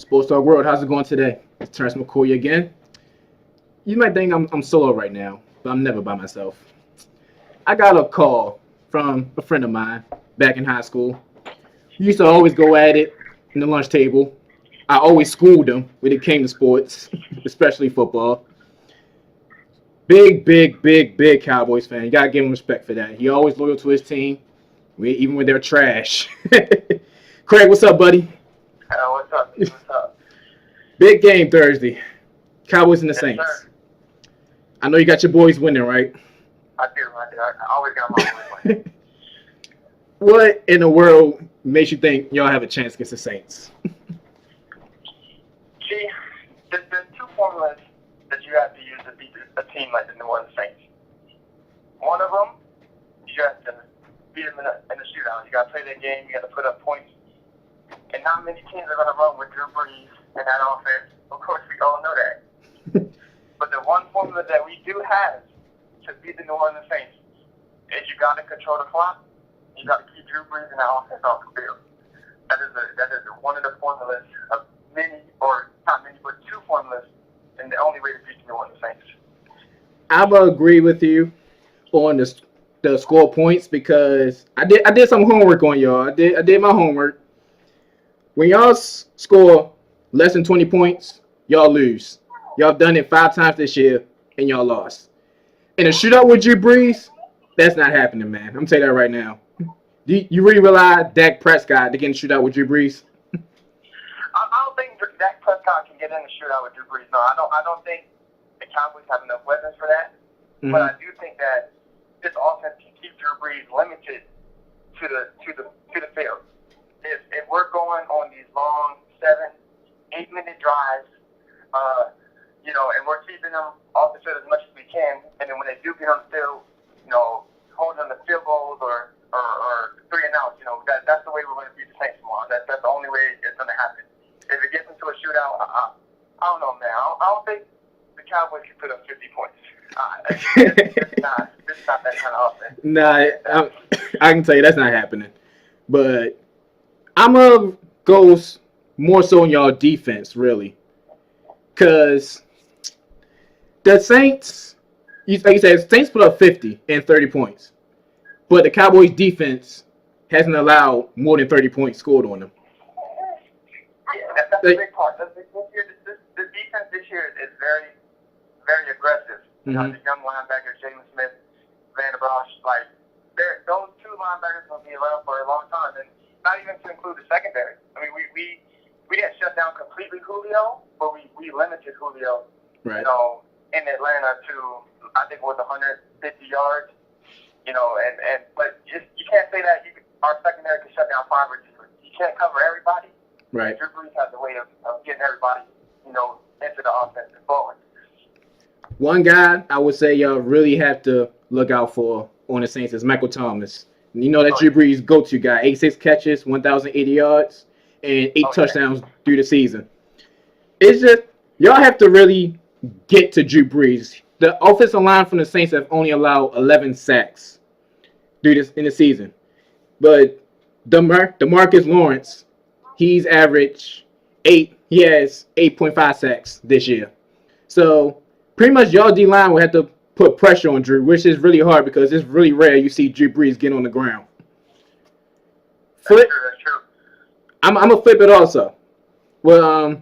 Sports Talk World, how's it going today? It's Terrence McCoy again. You might think I'm solo right now, but I'm never by myself. I got a call from a friend of mine back in high school. We used to always go at it in the lunch table. I always schooled him when it came to sports, especially football. Big Cowboys fan. You gotta give him respect for that. He always loyal to his team, even when they're trash. Craig, what's up, buddy? What's up? What's up? Big game Thursday. Cowboys and the Yes, Saints. sir. I know you got your boys winning, right? I do. I always got my boys winning. What in the world makes you think y'all have a chance against the Saints? See, there's two formulas that you have to use to beat a team like the New Orleans Saints. One of them, you have to beat them in a shootout. You got to play that game. You got to put up points. And not many teams are going to run with Drew Brees and that offense. Of course, we all know that. But the one formula that we do have to beat the New Orleans Saints is you got to control the clock. You got to keep Drew Brees and that offense off the field. That is one of the formulas of many, or not many, but two formulas, and the only way to beat the New Orleans Saints. I will agree with you on the score points because I did some homework on y'all. I did my homework. When y'all score less than 20 points, y'all lose. Y'all have done it 5 times this year, and y'all lost. In a shootout with Drew Brees, that's not happening, man. I'm going to tell you that right now. You really rely on Dak Prescott to get in a shootout with Drew Brees? I don't think Dak Prescott can get in the shootout with Drew Brees. No, I don't think the Cowboys have enough weapons for that. Mm-hmm. But I do think that this offense can keep Drew Brees limited to the field. If we're going on these long 7-8 minute drives, and we're keeping them off the field as much as we can, and then when they do get on the field, holding them to field goals or 3 and outs, that's the way we're going to beat the Saints tomorrow. That's the only way it's going to happen. If it gets into a shootout, I don't know, man. I don't think the Cowboys can put up 50 points. It's not that kind of offense. Nah, I can tell you that's not happening. But I'm going to go more so on y'all defense, really. Because the Saints, like you said, Saints put up 50 and 30 points. But the Cowboys defense hasn't allowed more than 30 points scored on them. Yeah, that's the big part. The defense this year is very, very aggressive. Mm-hmm. The young linebackers, James Smith, Van der Bosch, those two linebackers will be around for a long time, and not even to include the secondary. I mean, we didn't shut down completely Julio, but we limited Julio, right. In Atlanta to, I think it was 150 yards, but you can't say that our secondary can shut down 5 receivers. You can't cover everybody. Right. Drew Brees has a way of getting everybody, into the offense and forward. One guy I would say y'all really have to look out for on the Saints is Michael Thomas. You know that Drew Brees go-to guy, 86 catches, 1,080 yards, and 8 touchdowns through the season. It's just y'all have to really get to Drew Brees. The offensive line from the Saints have only allowed 11 sacks in the season, but DeMarcus Lawrence, he's averaged 8. He has 8.5 sacks this year. So pretty much y'all D-line will have to put pressure on Drew, which is really hard because it's really rare you see Drew Brees get on the ground. That's true. I'm gonna flip it also. Well,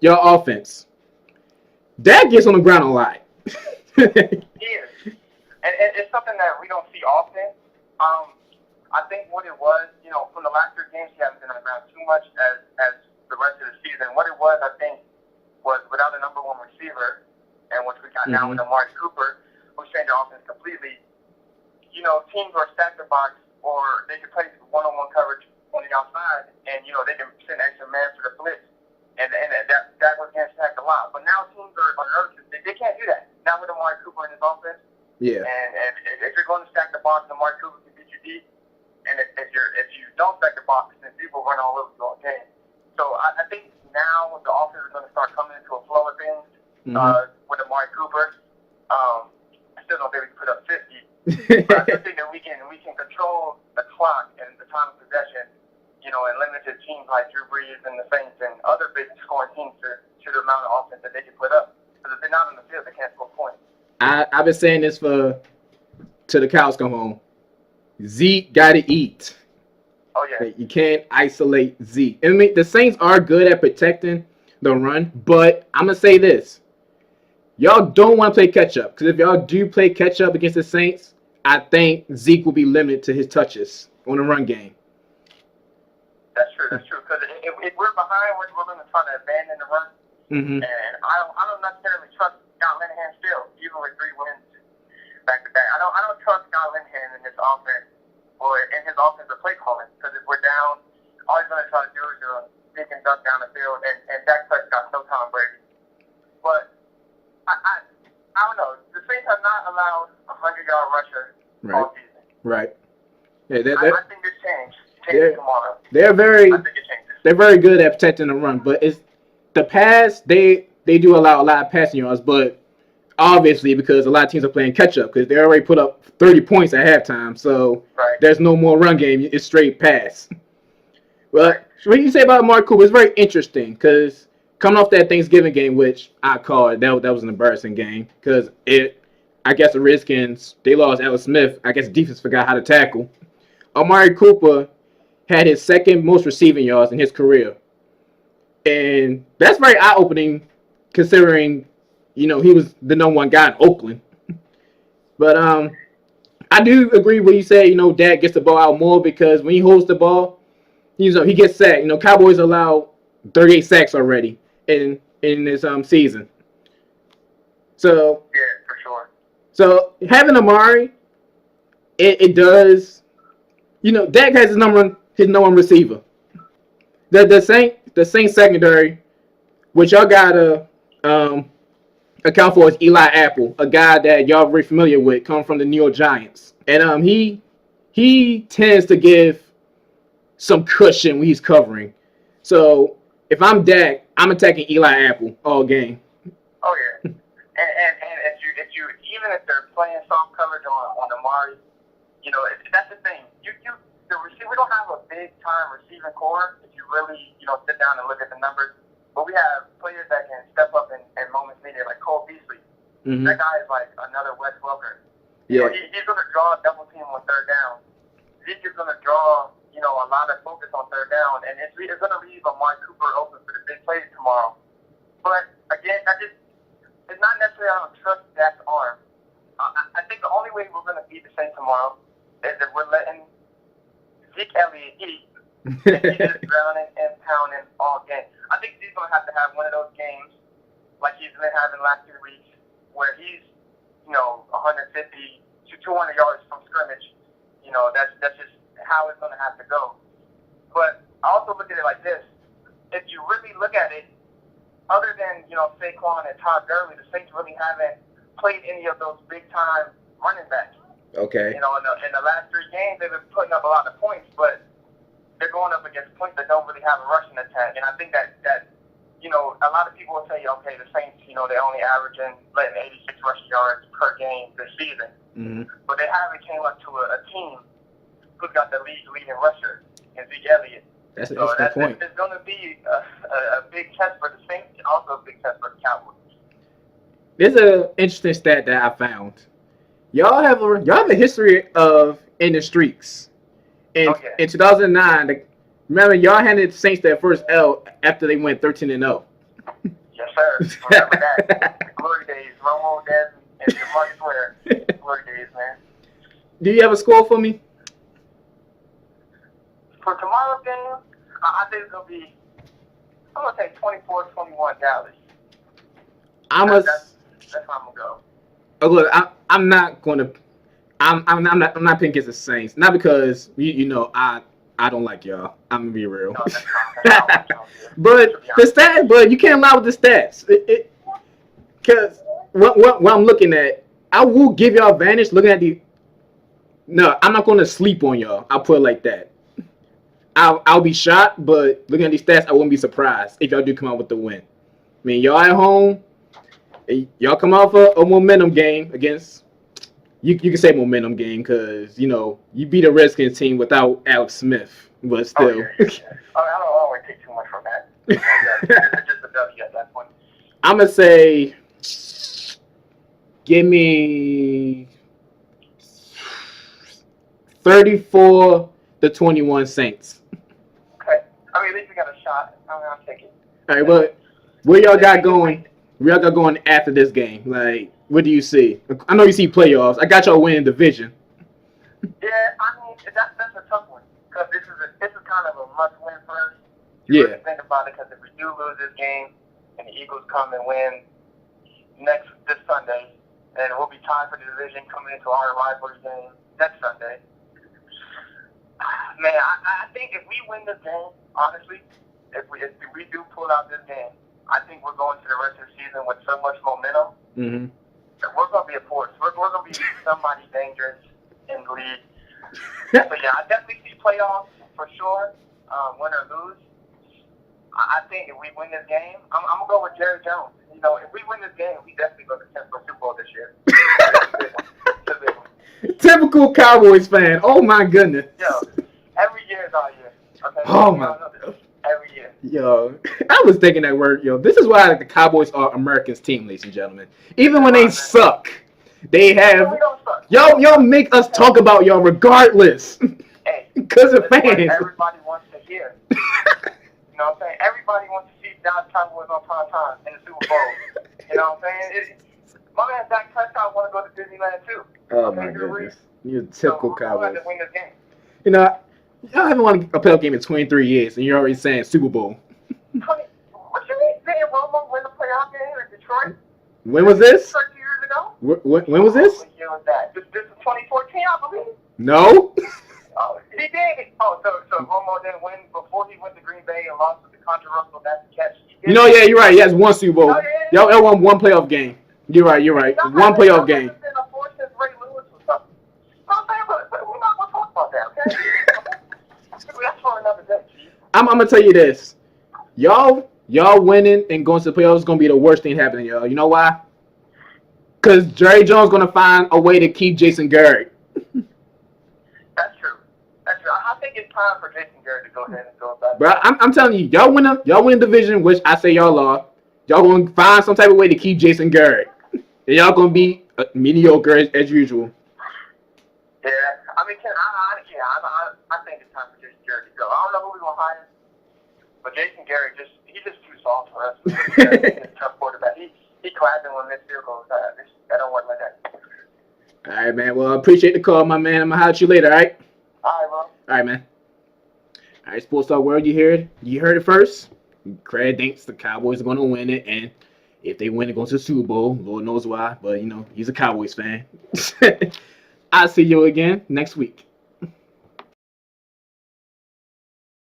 your offense. Dak gets on the ground a lot. He is, and it's something that we don't see often. I think what it was, from the last 3 games, he hasn't been on the ground too much as the rest of the season. What it was, I think, was without a number 1 receiver, and once we got down with Amari Cooper, who changed the offense completely. Teams were stacked the box, or they could play one-on-one coverage on the outside, and they can send extra man for the blitz, and that was getting stacked a lot. But now teams are nervous; they can't do that. Now with Amari Cooper in his offense, yeah. And if you're going to stack the box, Amari Cooper can beat you deep, and if you don't stack the box, then people run all over you all game. So I think now the offense is going to start coming into a flow of things with Amari Cooper. I still don't think we can put up 50. But I do think that we can control the clock and the time of possession, and limit to teams like Drew Brees and the Saints and other big scoring teams to the amount of offense that they can put up. Because if they're not on the field, they can't score points. I've been saying this till the cows come home. Zeke got to eat. Oh, yeah. You can't isolate Zeke. I mean, the Saints are good at protecting the run, but I'm going to say this. Y'all don't want to play catch-up, because if y'all do play catch-up against the Saints, I think Zeke will be limited to his touches on the run game. That's true. Because if we're behind, we're going to try to abandon the run. Mm-hmm. And I don't necessarily trust Scott Linehan still, even with 3 wins back-to-back. I don't trust Scott Linehan in his offense or in his offensive play calling, because if we're down, all he's going to try to do is stick and duck down the field, and Dak Prescott's no Tom Brady. But I don't know. The Saints have not allowed a 100-yard rusher all season. Right. Yeah, I think this changes tomorrow. They're very I think it changes. They're very good at protecting the run, but it's the pass. They do allow a lot of passing yards, but obviously because a lot of teams are playing catch up because they already put up 30 points at halftime, so there's no more run game. It's straight pass. Well, what you say about Amari Cooper is very interesting because coming off that Thanksgiving game, which I called, that was an embarrassing game because I guess the Redskins, they lost Alex Smith. I guess the defense forgot how to tackle. Amari Cooper had his second most receiving yards in his career. And that's very eye-opening considering, he was the number 1 guy in Oakland. But I do agree with what you say, Dak gets the ball out more because when he holds the ball, he gets sacked. Cowboys allowed 38 sacks already in this season. So yeah, for sure. So having Amari, it does. Dak has his number 1 receiver. The Saints secondary, which y'all gotta account for, is Eli Apple, a guy that y'all very familiar with, come from the New York Giants, and he tends to give some cushion when he's covering. So if I'm Dak, I'm attacking Eli Apple all game. Oh yeah, and if you even if they're playing soft coverage on Amari, that's the thing. The receiver, we don't have a big time receiving core if you really sit down and look at the numbers. But we have players that can step up in moments needed, like Cole Beasley. Mm-hmm. That guy is like another Wes Welker. Yeah. He's going to draw a double team on 3rd down. Zeke is going to draw a lot of focus on 3rd down, and it's going to leave Amari Cooper open for the big plays tomorrow. But again, it's not necessarily I don't trust Dak's arm. I think the only way we're going to beat the Saints tomorrow is if we're letting Zeke Elliott eat, and he's just grounding and pounding all game. I think he's going to have one of those games like he's been having the last 3 weeks where he's, 150 to 200 yards from scrimmage. That's just how it's going to have to go. But I also look at it like this. If you really look at it, other than, Saquon and Todd Gurley, the Saints really haven't played any of those big-time running backs. Okay. In the last 3 games, they've been putting up a lot of points, but they're going up against points that don't really have a rushing attack. And I think that a lot of people will say, okay, the Saints, they're only averaging letting 86 rushing yards per game this season. Mm-hmm. But they haven't came up to a team who's got the leading rusher in Zeke Elliott. That's an interesting point. It's going to be a big test for the Saints and also a big test for the Cowboys. There's an interesting stat that I found. Y'all have a history of ending streaks. In 2009, remember y'all handed the Saints their first L after they went 13-0. Yes, sir. Remember that. The glory days. Romo, Dez, and DeMarcus Ware. Glory days, man. Do you have a score for me? For tomorrow's game, I think it's going to be, I'm going to say 24-21 Dallas. That's how I'm going to go. Oh, look, I'm not going to. I'm not picking against the Saints. Not because I don't like y'all. I'm gonna be real. No, that's But you can't lie with the stats. Because what I'm looking at, I will give y'all advantage looking at the. No, I'm not going to sleep on y'all. I'll put it like that. I'll be shocked, but looking at these stats, I wouldn't be surprised if y'all do come out with the win. I mean, y'all at home, y'all come off a momentum game against, you can say momentum game because you beat a Redskins team without Alex Smith, but still. Oh, yeah. I don't always take too much from that. It's just a W at that point. I'm gonna say, give me 34-21 Saints. Okay. I mean, at least we got a shot. I'll take it. All right, but where y'all got going? Where y'all got going after this game? Like, what do you see? I know you see playoffs. I got y'all winning division. Yeah, I mean that's a tough one because this is kind of a must-win for us. Yeah. Really think about it because if we do lose this game and the Eagles come and win this Sunday, then we'll be tied for the division coming into our rivalry game next Sunday. Man, I think if we win this game, honestly, if we do pull out this game, I think we're going to the rest of the season with so much momentum. Mm-hmm. We're going to be a force. We're going to be somebody dangerous in the league. So, yeah, I definitely see playoffs for sure, win or lose. I think if we win this game, I'm going to go with Jerry Jones. If we win this game, we definitely go to the Super Bowl this year. Typical Cowboys fan. Oh, my goodness. Yo, every year is our year. Okay? Oh, my God. Every year. Yo, I was thinking that word. Yo, this is why the Cowboys are America's team, ladies and gentlemen. Even when they suck, they have y'all make us talk about y'all regardless. Hey, because of fans. Everybody wants to hear. You know what I'm saying? Everybody wants to see Dallas Cowboys on prime time in the Super Bowl. You know what I'm saying? My man Dak Prescott want to go to Disneyland too. Oh my goodness, you're a typical Cowboys. To win this game. Y'all haven't won a playoff game in 23 years, and you're already saying Super Bowl. What you mean? Didn't Romo win the playoff game in Detroit? When was this? 30 years ago? When was this? What year was that? This is 2014, I believe. No. Oh, he did. Oh, so Romo didn't win before he went to Green Bay and lost with the controversial catch. Yeah, you're right. He has one Super Bowl. Y'all won one playoff game. You're right. One playoff game. I'm gonna tell you this. Y'all winning and going to the playoffs is gonna be the worst thing happening, y'all. You know why? Because Jerry Jones gonna find a way to keep Jason Garrett. That's true. I think it's time for Jason Garrett to go ahead and go back. Bro, I'm telling you, y'all win division, which I say y'all are. Y'all gonna find some type of way to keep Jason Garrett. And y'all gonna be mediocre as usual. Yeah, I mean, I think it's time for Jason Garrett to go. I don't know who we're gonna hire, but Jason Garrett he's just too soft for us. He's a tough quarterback. He clapping when missed field goals. That don't work like that. All right, man. Well, I appreciate the call, my man. I'm gonna holler at you later. All right. All right, bro. All right, man. All right, Sports Talk World. You heard it first. Craig thinks the Cowboys are gonna win it, and if they win, it goes to the Super Bowl. Lord knows why, but he's a Cowboys fan. I'll see you again next week.